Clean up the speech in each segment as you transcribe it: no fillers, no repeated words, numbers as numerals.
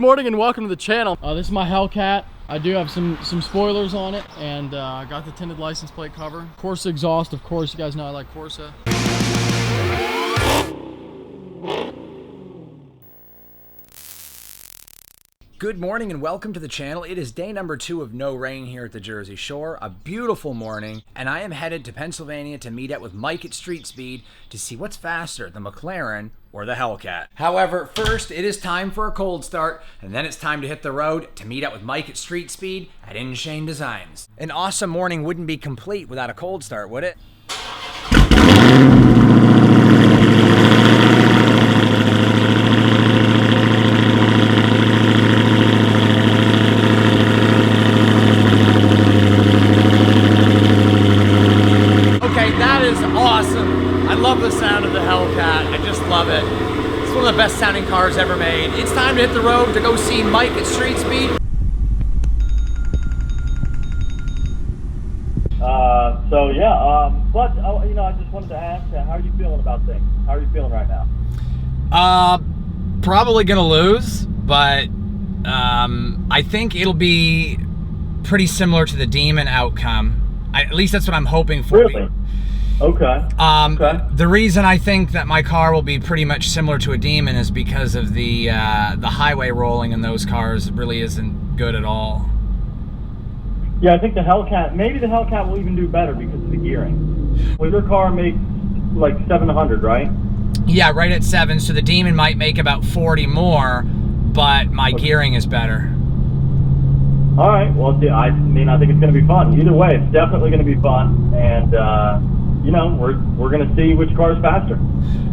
Good morning and welcome to the channel. This is my Hellcat. I do have some spoilers on it, and I got the tinted license plate cover. Corsa exhaust, of course. You guys know I like Corsa. Good morning and welcome to the channel. It is day number 2 of no rain here at the Jersey Shore. A beautiful morning, and I am headed to Pennsylvania to meet up with Mike at Street Speed to see what's faster, the McLaren or the Hellcat. However, first it is time for a cold start, and then it's time to hit the road to meet up with Mike at Street Speed at InShane Designs. An awesome morning wouldn't be complete without a cold start, would it? Awesome. I love the sound of the Hellcat. I just love it. It's one of the best sounding cars ever made. It's time to hit the road to go see Mike at Street Speed. I just wanted to ask, how are you feeling about things? How are you feeling right now? Probably gonna lose, but I think it'll be pretty similar to the Demon outcome. At least that's what I'm hoping for. Really? Okay. The reason I think that my car will be pretty much similar to a Demon is because of the highway rolling in those cars really isn't good at all. Yeah, I think the Hellcat, maybe the Hellcat will even do better because of the gearing. Well, your car makes like 700, right? Yeah, right at 7, so the Demon might make about 40 more, but my gearing is better. All right, well, I think it's going to be fun. Either way, it's definitely going to be fun, and we're going to see which car is faster.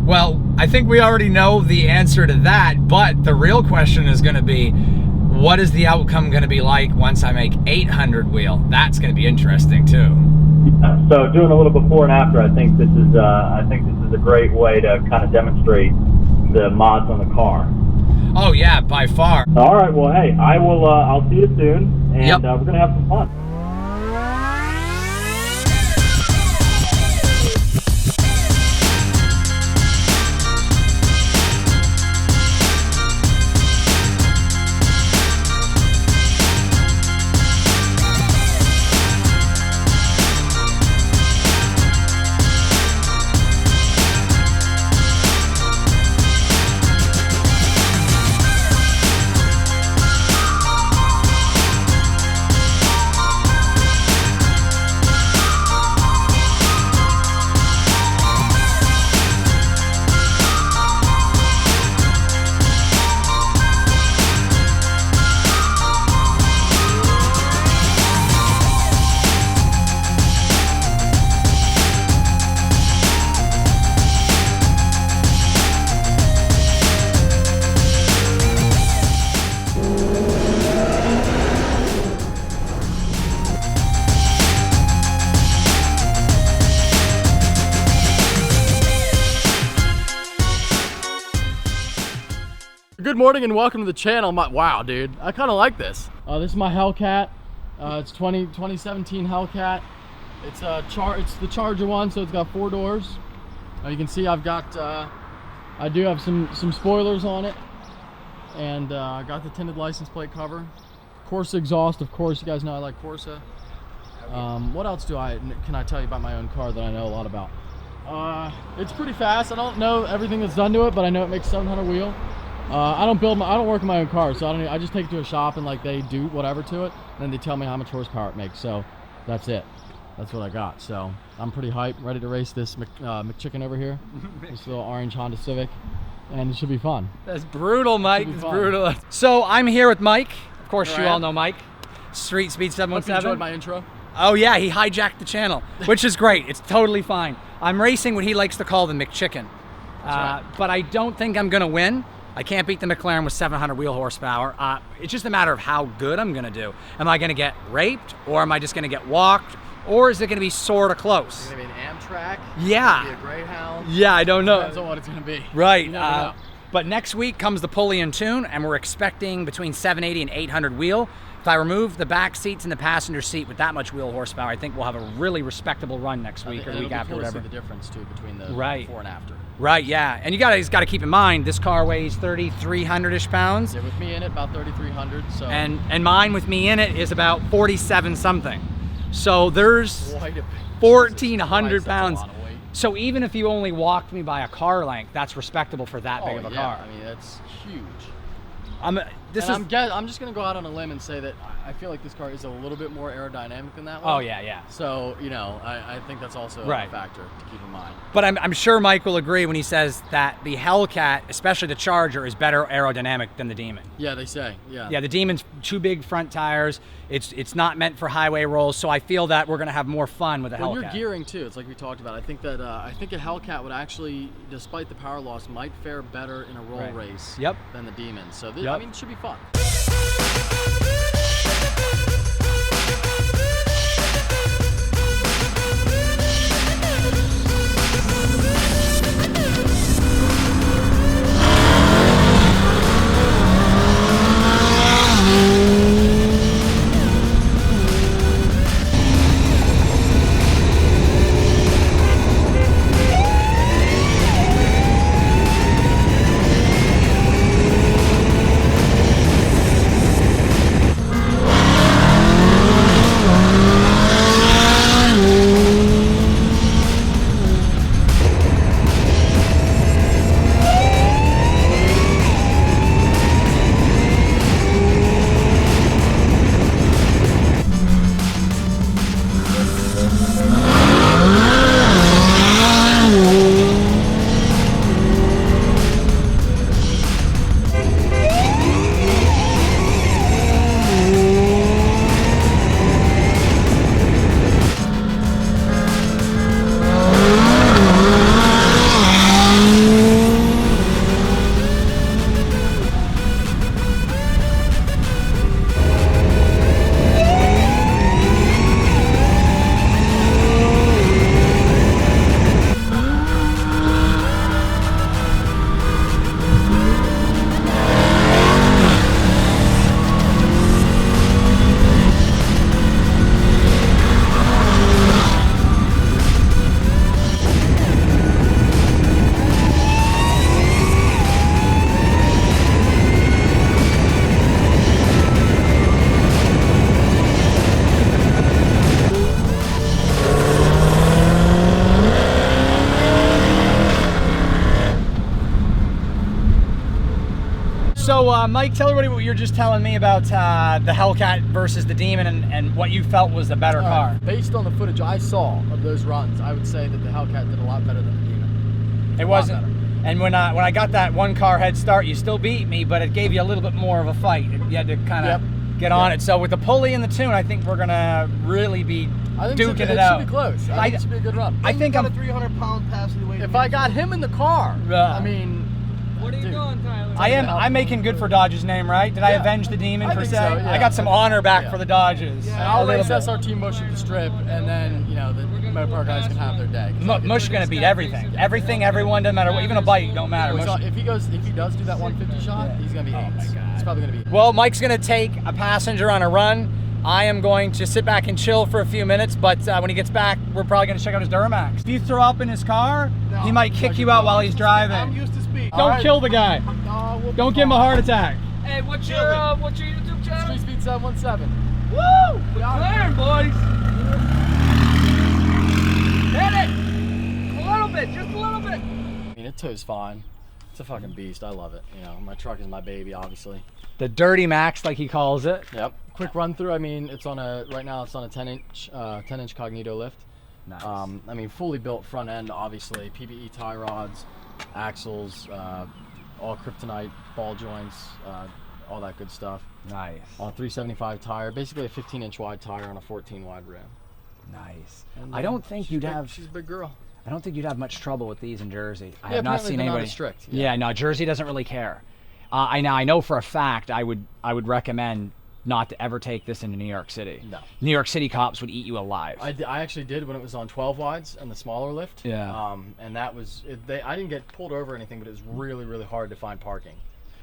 Well, I think we already know the answer to that, but the real question is going to be, what is the outcome going to be like once I make 800 wheel? That's going to be interesting too. Yeah, so doing a little before and after, I think this is a great way to kind of demonstrate the mods on the car. Oh yeah, by far. All right, well, hey, I'll see you soon, and we're going to have some fun. Good morning and welcome to the channel. Wow, dude, I kind of like this. This is my Hellcat. It's 2017 Hellcat. It's the Charger one, so it's got 4 doors. You can see I've got I do have some spoilers on it, and I got the tinted license plate cover. Corsa exhaust, of course. You guys know I like Corsa. What else can I tell you about my own car that I know a lot about? It's pretty fast. I don't know everything that's done to it, but I know it makes 700 wheel. I don't work in my own car, so I just take it to a shop and like they do whatever to it, and then they tell me how much horsepower it makes. So that's it. That's what I got. So I'm pretty hyped, ready to race this McChicken over here. This little orange Honda Civic, and it should be fun. That's brutal, Mike. It's brutal. So I'm here with Mike. Of course, right. You all know Mike. Street Speed 717. Hope you enjoyed my intro. Oh yeah, he hijacked the channel, which is great. It's totally fine. I'm racing what he likes to call the McChicken, right. But I don't think I'm gonna win. I can't beat the McLaren with 700 wheel horsepower. It's just a matter of how good I'm gonna do. Am I gonna get raped, or am I just gonna get walked, or is it gonna be sort of close? Is it gonna be an Amtrak? Yeah. Is it gonna be a Greyhound? Yeah, I don't know. Depends on what it's gonna be. Right. You never know. But next week comes the pulley and tune, and we're expecting between 780 and 800 wheel. If I remove the back seats and the passenger seat with that much wheel horsepower, I think we'll have a really respectable run next week or the week after, whatever. The difference too between the right. before and after. Right, yeah. And you guys got to keep in mind, this car weighs 3,300-ish pounds. Yeah, with me in it, about 3,300. So. And mine with me in it is about 47 something. So there's Quite a bit. 1,400 Jesus Christ, pounds. that's a lot of weight. So even if you only walked me by a car length, that's respectable for that big of a car. I mean, that's huge. I'm just gonna go out on a limb and say that I feel like this car is a little bit more aerodynamic than that one. Oh yeah, yeah. So you know, I think that's also Right. a factor to keep in mind. But I'm sure Mike will agree when he says that the Hellcat, especially the Charger, is better aerodynamic than the Demon. Yeah, they say. Yeah. Yeah, the Demon's too big front tires. It's not meant for highway rolls, so I feel that we're gonna have more fun with the When Hellcat. you're gearing too, it's like we talked about. I think that a Hellcat would actually, despite the power loss, might fare better in a roll Right. race Yep. than the Demon. So Yep. I mean, it should be fun. So, Mike, tell everybody what you were just telling me about the Hellcat versus the Demon and what you felt was the better car. Based on the footage I saw of those runs, I would say that the Hellcat did a lot better than the Demon. It wasn't. And when I got that one car head start, you still beat me, but it gave you a little bit more of a fight. You had to kind of get on it. So with the pulley and the tune, I think we're gonna really be duking it out. It should be close. I think it should be a good run. I think I'm I'm. a 300-pound passenger weight. If I got him in the car, I mean. What are you doing, Tyler? I'm making good for Dodge's name, right? Did I avenge the Demon I per think se? so, yeah. I got some honor back for the Dodges. And I'll race SRT Mush at the strip, and then you know the Mopar guys can have their day. Mush is gonna beat everything. Everything, everyone, doesn't matter what. Even a bike don't matter. Mush. If he does do that 150 shot, he's gonna be eight. my God. He's probably gonna be. Well, Mike's gonna take a passenger on a run. I am going to sit back and chill for a few minutes, but when he gets back, we're probably gonna check out his Duramax. If you throw up in his car, he might kick you out while he's driving. I'm used to speed. Don't kill the guy. Don't give him a heart attack. Hey, what's your YouTube channel? Street Speed 717. Woo! McLaren, boys. Hit it. A little bit, just a little bit. I mean, it tows fine. It's a fucking beast. I love it. You know, my truck is my baby, obviously. The Dirty Max, like he calls it. Yep. Quick run through. I mean, it's on a right now. It's on a 10-inch Cognito lift. Nice. I mean, fully built front end, obviously. PBE tie rods, axles, all kryptonite ball joints, all that good stuff. Nice. 375 tire, basically a 15-inch wide tire on a 14 wide rim. Nice. And, I don't think you'd have. She's a big girl. I don't think you'd have much trouble with these in Jersey. I Yeah, have not apparently seen they're not anybody. as strict. Yeah, no, Jersey doesn't really care. I know for a fact I would recommend not to ever take this into New York City. No. New York City cops would eat you alive. I actually did when it was on 12 wides and the smaller lift. Yeah. And that was I didn't get pulled over or anything, but it was really, really hard to find parking.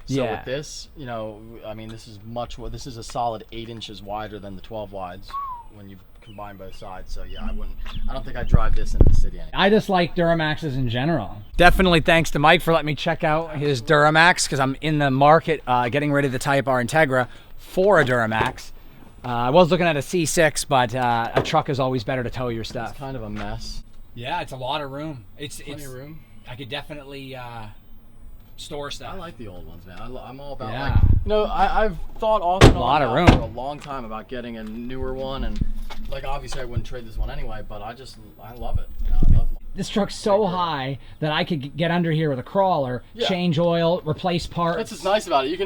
So Yeah. with this, you know, I mean, this is a solid 8 inches wider than the 12 wides when you combine both sides. So yeah, I don't think I'd drive this into the city anymore. I just like Duramaxes in general. Definitely thanks to Mike for letting me check out his Duramax, because I'm in the market getting ready to Type R Integra for a Duramax. I was looking at a C6, but a truck is always better to tow your stuff. It's kind of a mess. Yeah, it's a lot of room. Plenty of room. I could definitely store stuff. I like the old ones, man. I'm all about Yeah. like, you know, I've thought off and on lot of about room. for a long time about getting a newer one, and like obviously I wouldn't trade this one anyway, but I love it. You know, I love This truck's so high that I could get under here with a crawler, Yeah. change oil, replace parts. That's what's nice about it. You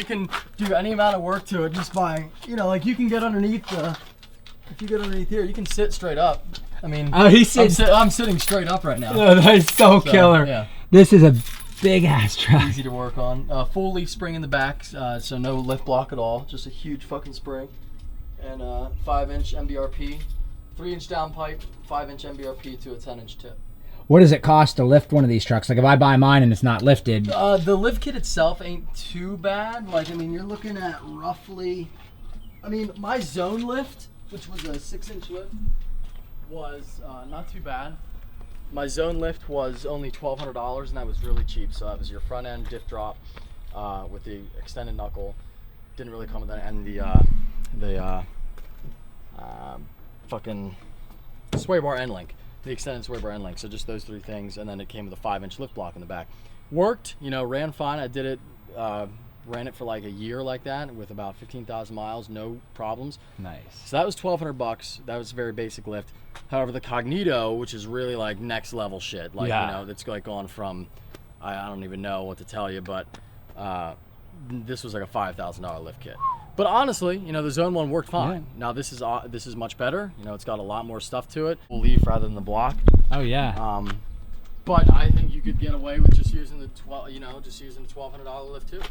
can do any amount of work to it just by, you know, like you can get underneath if you get underneath here, you can sit straight up. I mean, I'm sitting straight up right now. Oh, that is so killer. Yeah. This is a big ass truck. Easy to work on. Full leaf spring in the back, so no lift block at all. Just a huge fucking spring. And 5-inch MBRP, 3-inch downpipe, 5-inch MBRP to a 10-inch tip. What does it cost to lift one of these trucks? Like if I buy mine and it's not lifted. The lift kit itself ain't too bad. Like, I mean, you're looking at roughly, I mean, my zone lift, which was a 6-inch lift, was not too bad. My zone lift was only $1,200, and that was really cheap. So that was your front end diff drop with the extended knuckle. Didn't really come with that, and the fucking sway bar end link, the extended sway bar end link. So just those three things, and then it came with a 5-inch lift block in the back. Worked, you know, ran fine. I did it, ran it for like a year like that with about 15,000 miles, no problems. Nice. So that was $1,200. That was a very basic lift. However, the Cognito, which is really like next level shit, like, Yeah. you know, that's like gone from, I don't even know what to tell you, but this was like a $5,000 lift kit. But honestly, you know, the Zone 1 worked fine. Yeah. Now this is much better. You know, it's got a lot more stuff to it. Full leaf rather than the block. Oh yeah. But I think you could get away with just using the $1,200 lift too.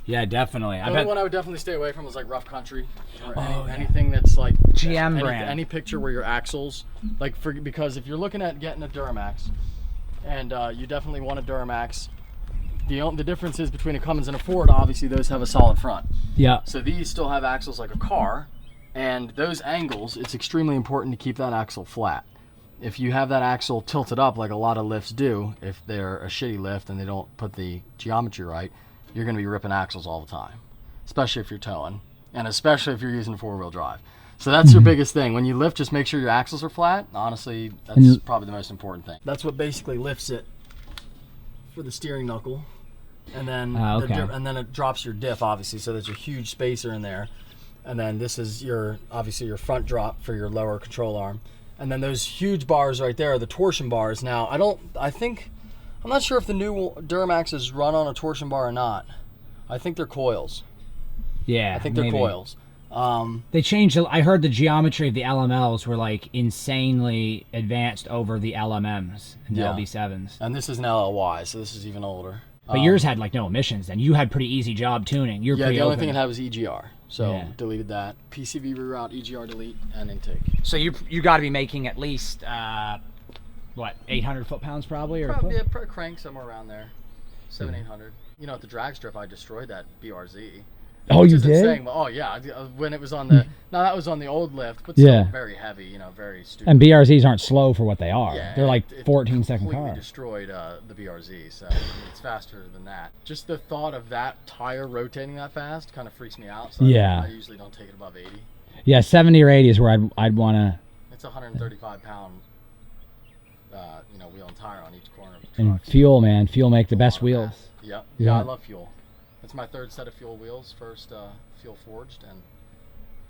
Yeah, definitely. The I only bet. one I would definitely stay away from was like rough country or Oh, yeah. anything that's like GM brand. Any picture where your axles, like because if you're looking at getting a Duramax, and you definitely want a Duramax, the difference is between a Cummins and a Ford. Obviously, those have a solid front. Yeah. So these still have axles like a car, and those angles, it's extremely important to keep that axle flat. If you have that axle tilted up like a lot of lifts do, if they're a shitty lift and they don't put the geometry right, you're going to be ripping axles all the time, especially if you're towing, and especially if you're using four-wheel drive. So that's your biggest thing. When you lift, just make sure your axles are flat. Honestly, that's probably the most important thing. That's what basically lifts it for the steering knuckle. And then and then it drops your diff, obviously, so there's a huge spacer in there. And then this is obviously your front drop for your lower control arm. And then those huge bars right there are the torsion bars. Now, I'm not sure if the new Duramaxes run on a torsion bar or not. I think they're coils. Yeah. I think they're coils. They changed. I heard the geometry of the LMLs were like insanely advanced over the LMMs and the Yeah. LB7s. And this is an LLY, so this is even older. But yours had like no emissions. Then you had pretty easy job tuning. You're Yeah, pretty the only open. thing it had was EGR. So Yeah. deleted that. PCV reroute, EGR delete, and intake. So you got to be making at least what 800 foot-pounds probably, or Probably a crank somewhere around there, 700-800. You know, at the drag strip, I destroyed that BRZ. Oh, Which you isn't did? saying, well, oh yeah, when it was on the now that was on the old lift, but still Yeah. very heavy. You know, very stupid. And BRZs aren't slow for what they are. Yeah, They're like it 14-second completely car. destroyed the BRZ, so it's faster than that. Just the thought of that tire rotating that fast kind of freaks me out. So Yeah. I usually don't take it above 80. Yeah, 70 or 80 is where I'd want to. It's a 135-pound, wheel and tire on each corner of the And truck. fuel, man, fuel make the best Lot of wheels. mass. Yep. Yeah. Yeah, I love fuel. That's my third set of fuel wheels. First fuel forged, and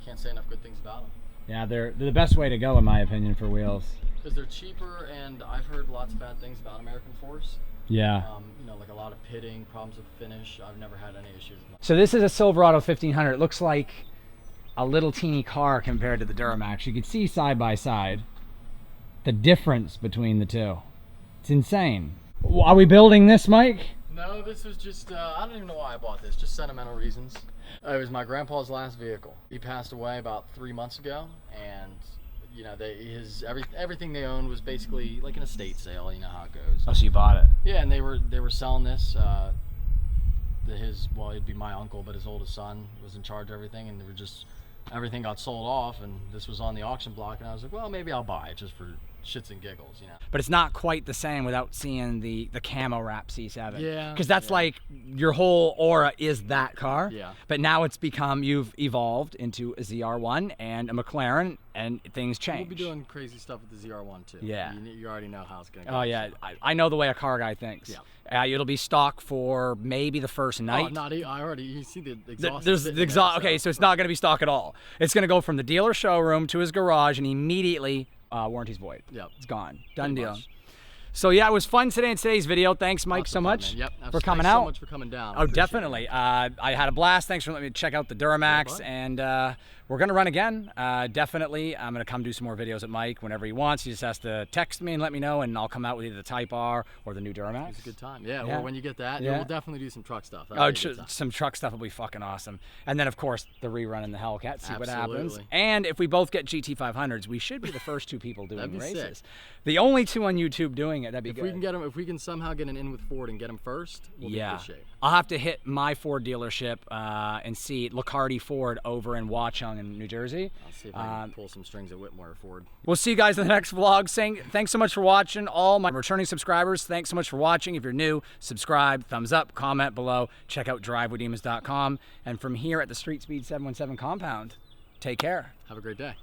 can't say enough good things about them. Yeah, they're the best way to go in my opinion for wheels. Because they're cheaper, and I've heard lots of bad things about American Force. Yeah. Like a lot of pitting, problems with the finish. I've never had any issues with them. So this is a Silverado 1500. It looks like a little teeny car compared to the Duramax. You can see side by side the difference between the two. It's insane. Are we building this, Mike? No, this was just, I don't even know why I bought this, just sentimental reasons. It was my grandpa's last vehicle. He passed away about 3 months ago, and you know, everything they owned was basically like an estate sale. You know how it goes. Oh, so you bought it. Yeah, and they were selling this. It'd be my uncle, but his oldest son was in charge of everything, and they were just everything got sold off, and this was on the auction block, and I was like, well, maybe I'll buy it just for shits and giggles, you know. But it's not quite the same without seeing the camo wrap C7. Yeah. Because that's like your whole aura is that car. Yeah. But now it's become, you've evolved into a ZR1 and a McLaren, and things change. We'll be doing crazy stuff with the ZR1 too. Yeah. You already know how it's gonna go. Oh yeah, I know the way a car guy thinks. Yeah. It'll be stock for maybe the first night. Oh, not I already. You see the exhaust. There's sitting the exhaust. there, Okay, so it's not going to be stock at all. It's going to go from the dealer showroom to his garage, and immediately warranty's void. Yep. It's gone. Done Pretty deal. much. So yeah, it was fun today in today's video. Thanks, Mike, Lots so of fun, much man. Yep. for coming Thanks out. so much for coming down. I Oh, appreciate definitely. it. I had a blast. Thanks for letting me check out the Duramax, bud. and we're gonna run again. Definitely, I'm gonna come do some more videos at Mike whenever he wants. He just has to text me and let me know, and I'll come out with either the Type R or the new Duramax. It's a good time. Yeah. Yeah. Or when you get that, Yeah. we'll definitely do some truck stuff. Oh, some truck stuff will be fucking awesome. And then, of course, the rerun in the Hellcat, see what happens. Absolutely. And if we both get GT500s, we should be the first two people doing That'd be races. sick. The only two on YouTube doing it, that'd be If good. we can get them, if we can somehow get an in with Ford and get them first, we'll be in good shape. I'll have to hit my Ford dealership and see Lacardi Ford over in Watchung in New Jersey. I'll see if I can pull some strings at Whitmore Ford. We'll see you guys in the next vlog. Thanks so much for watching. All my returning subscribers, thanks so much for watching. If you're new, subscribe, thumbs up, comment below. Check out drivewithdemons.com. And from here at the Street Speed 717 compound, take care. Have a great day.